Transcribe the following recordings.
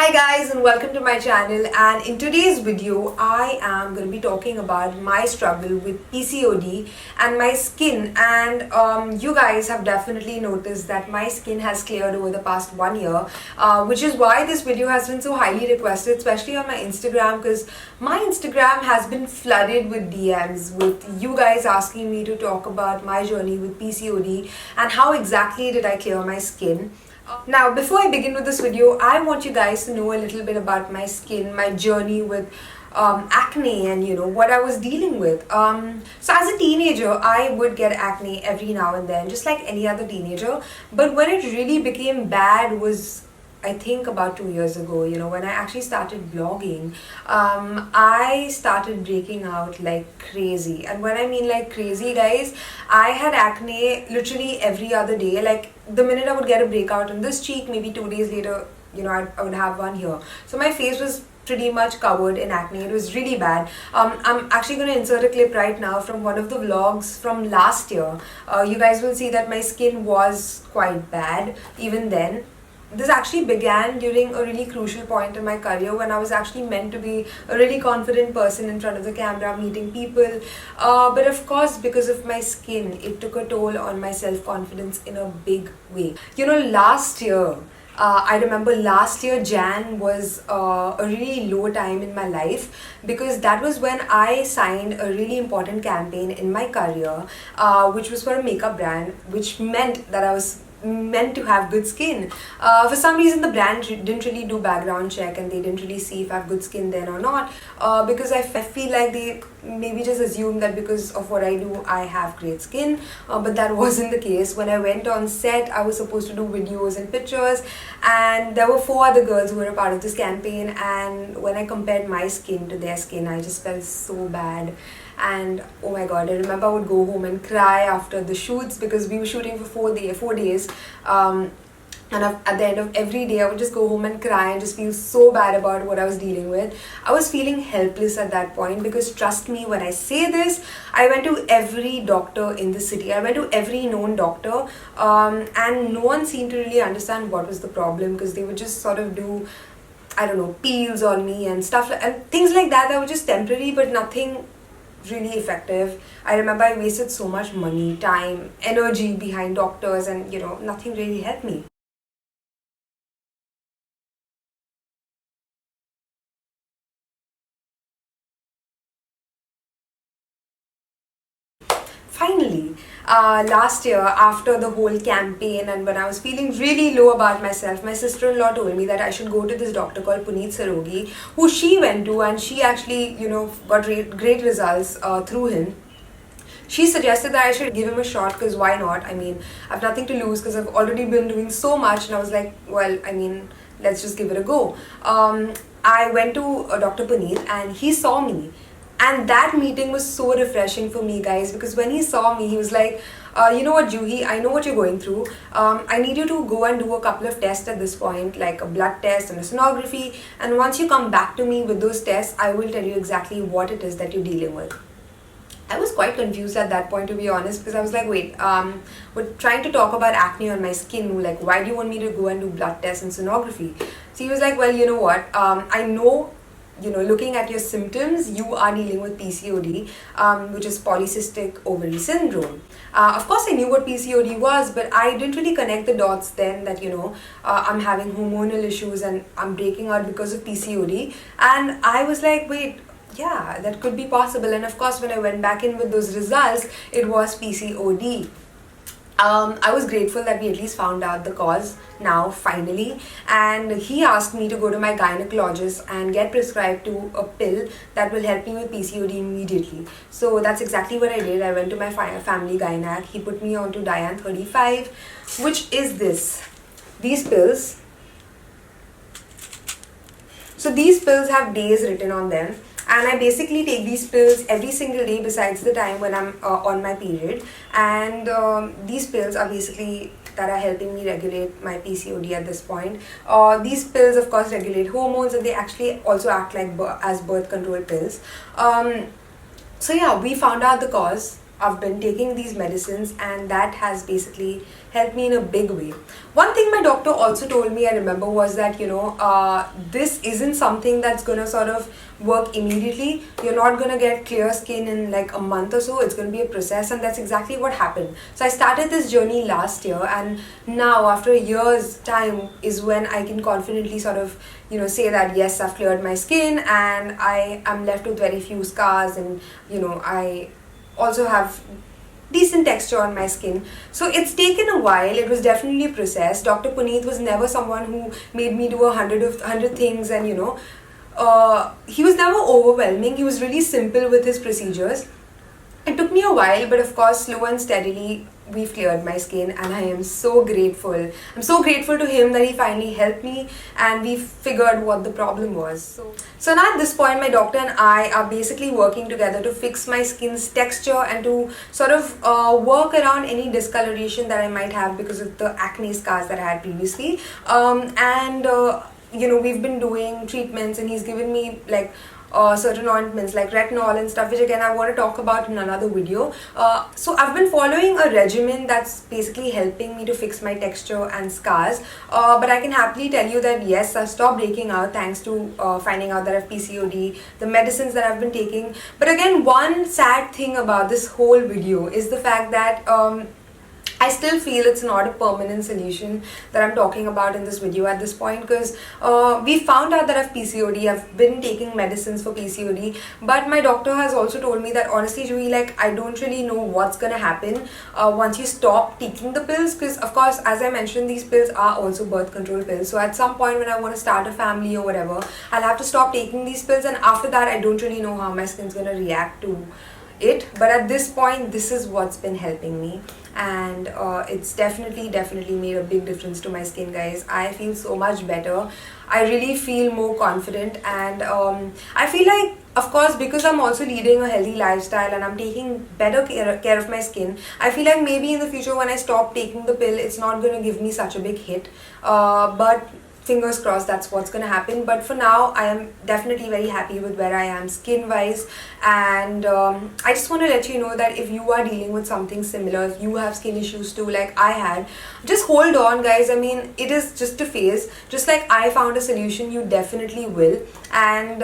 Hi guys and welcome to my channel, and in today's video I am going to be talking about my struggle with PCOD and my skin. And you guys have definitely noticed that my skin has cleared over the past 1 year, which is why this video has been so highly requested, especially on my Instagram, because my Instagram has been flooded with DMs with you guys asking me to talk about my journey with PCOD and how exactly did I clear my skin. Now, before I begin with this video, I want you guys to know a little bit about my skin, my journey with acne, and what I was dealing with. So as a teenager, I would get acne every now and then, just like any other teenager. But when it really became bad was, I think, about 2 years ago, when I actually started blogging. I started breaking out like crazy. And when I mean like crazy, guys, I had acne literally every other day. Like the minute I would get a breakout on this cheek, maybe 2 days later, I would have one here. So my face was pretty much covered in acne. It was really bad. I'm actually going to insert a clip right now from one of the vlogs from last year. You guys will see that my skin was quite bad even then. This actually began during a really crucial point in my career when I was actually meant to be a really confident person in front of the camera, meeting people. But of course, because of my skin, it took a toll on my self-confidence in a big way. Last year, I remember last year Jan was a really low time in my life, because that was when I signed a really important campaign in my career, which was for a makeup brand, which meant that I was meant to have good skin. For some reason the brand didn't really do background check, and they didn't really see if I have good skin then or not, because I feel like they maybe just assumed that because of what I do I have great skin, but that wasn't the case. When I went on set, I was supposed to do videos and pictures, and there were 4 other girls who were a part of this campaign, and when I compared my skin to their skin, I just felt so bad. And oh my god, I remember I would go home and cry after the shoots, because we were shooting for 4 days. And at the end of every day, I would just go home and cry and just feel so bad about what I was dealing with. I was feeling helpless at that point, because trust me when I say this, I went to every doctor in the city. I went to every known doctor, and no one seemed to really understand what was the problem, because they would just sort of do, I don't know, peels on me and stuff and things like that were just temporary, but nothing really effective. I remember I wasted so much money, time, energy behind doctors, and nothing really helped me. Finally, last year, after the whole campaign, and when I was feeling really low about myself, my sister-in-law told me that I should go to this doctor called Puneet Sarogi, who she went to, and she actually, got great results through him. She suggested that I should give him a shot, because why not? I mean, I have nothing to lose, because I've already been doing so much, and I was like, well, I mean, let's just give it a go. I went to Dr. Puneet, and he saw me. And that meeting was so refreshing for me, guys, because when he saw me, he was like, you know what, Juhi, I know what you're going through. I need you to go and do a couple of tests at this point, like a blood test and a sonography. And once you come back to me with those tests, I will tell you exactly what it is that you're dealing with. I was quite confused at that point, to be honest, because I was like, wait, we're trying to talk about acne on my skin. Like, why do you want me to go and do blood tests and sonography? So he was like, well, you know what, I know, looking at your symptoms, you are dealing with PCOD, which is polycystic ovary syndrome. Of course, I knew what PCOD was, but I didn't really connect the dots then that, I'm having hormonal issues and I'm breaking out because of PCOD. And I was like, wait, yeah, that could be possible. And of course, when I went back in with those results, it was PCOD. I was grateful that we at least found out the cause now, finally, and he asked me to go to my gynecologist and get prescribed to a pill that will help me with PCOD immediately. So that's exactly what I did. I went to my family gynac. He put me onto Dian 35, which is these pills. So these pills have days written on them, and I basically take these pills every single day besides the time when I'm on my period. And these pills are basically that are helping me regulate my PCOD at this point. These pills, of course, regulate hormones, and they actually also act like as birth control pills. So yeah, we found out the cause. I've been taking these medicines, and that has basically helped me in a big way. One thing my doctor also told me, I remember, was that this isn't something that's gonna sort of work immediately. You're not gonna get clear skin in like a month or so. It's gonna be a process, and that's exactly what happened. So I started this journey last year, and now after a year's time is when I can confidently sort of say that yes, I've cleared my skin and I am left with very few scars, and I also have decent texture on my skin. So it's taken a while. It was definitely a process. Dr. Puneet was never someone who made me do 100 things, and he was never overwhelming. He was really simple with his procedures. It took me a while, but of course, slow and steadily, we've cleared my skin, and I am so grateful. I'm so grateful to him that he finally helped me, and we figured what the problem was. So now at this point, my doctor and I are basically working together to fix my skin's texture and to sort of work around any discoloration that I might have because of the acne scars that I had previously. We've been doing treatments, and he's given me like certain ointments like retinol and stuff, which again I want to talk about in another video. So I've been following a regimen that's basically helping me to fix my texture and scars, but I can happily tell you that yes, I've stopped breaking out thanks to finding out that I have PCOD, the medicines that I've been taking. But again, one sad thing about this whole video is the fact that I still feel it's not a permanent solution that I'm talking about in this video at this point, because we found out that I have PCOD. I've been taking medicines for PCOD, but my doctor has also told me that honestly, Juhi, like I don't really know what's gonna happen once you stop taking the pills, because of course, as I mentioned, these pills are also birth control pills. So at some point when I want to start a family or whatever, I'll have to stop taking these pills, and after that I don't really know how my skin's gonna react to it. But at this point, this is what's been helping me, and it's definitely made a big difference to my skin, guys. I feel so much better. I really feel more confident, and I feel like, of course, because I'm also leading a healthy lifestyle and I'm taking better care of my skin, I feel like maybe in the future when I stop taking the pill, it's not going to give me such a big hit, but fingers crossed that's what's going to happen. But for now, I am definitely very happy with where I am skin wise, and I just want to let you know that if you are dealing with something similar, if you have skin issues too like I had, just hold on, guys. I mean, it is just a phase. Just like I found a solution, you definitely will. And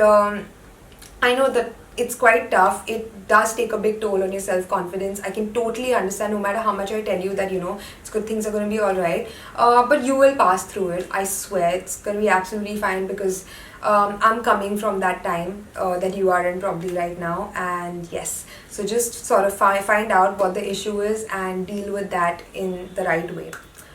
I know that it's quite tough. It does take a big toll on your self-confidence. I can totally understand, no matter how much I tell you that it's good, things are going to be alright, but you will pass through it. I swear it's going to be absolutely fine, because I'm coming from that time that you are in probably right now. And yes, so just sort of find out what the issue is and deal with that in the right way.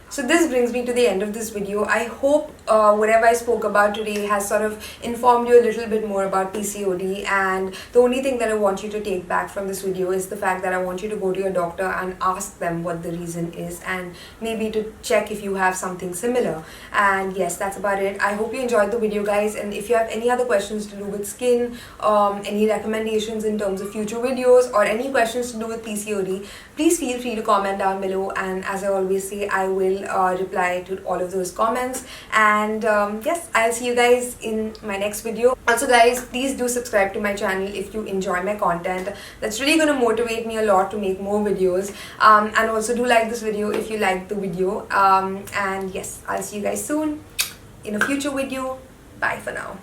So this brings me to the end of this video. I hope whatever I spoke about today has sort of informed you a little bit more about PCOD, and the only thing that I want you to take back from this video is the fact that I want you to go to your doctor and ask them what the reason is, and maybe to check if you have something similar. And yes, that's about it. I hope you enjoyed the video, guys, and if you have any other questions to do with skin, any recommendations in terms of future videos, or any questions to do with PCOD, please feel free to comment down below, and as I always say, I will reply to all of those comments. And yes, I'll see you guys in my next video. Also, guys, please do subscribe to my channel if you enjoy my content. That's really going to motivate me a lot to make more videos. And also do like this video if you like the video. And yes, I'll see you guys soon in a future video. Bye for now.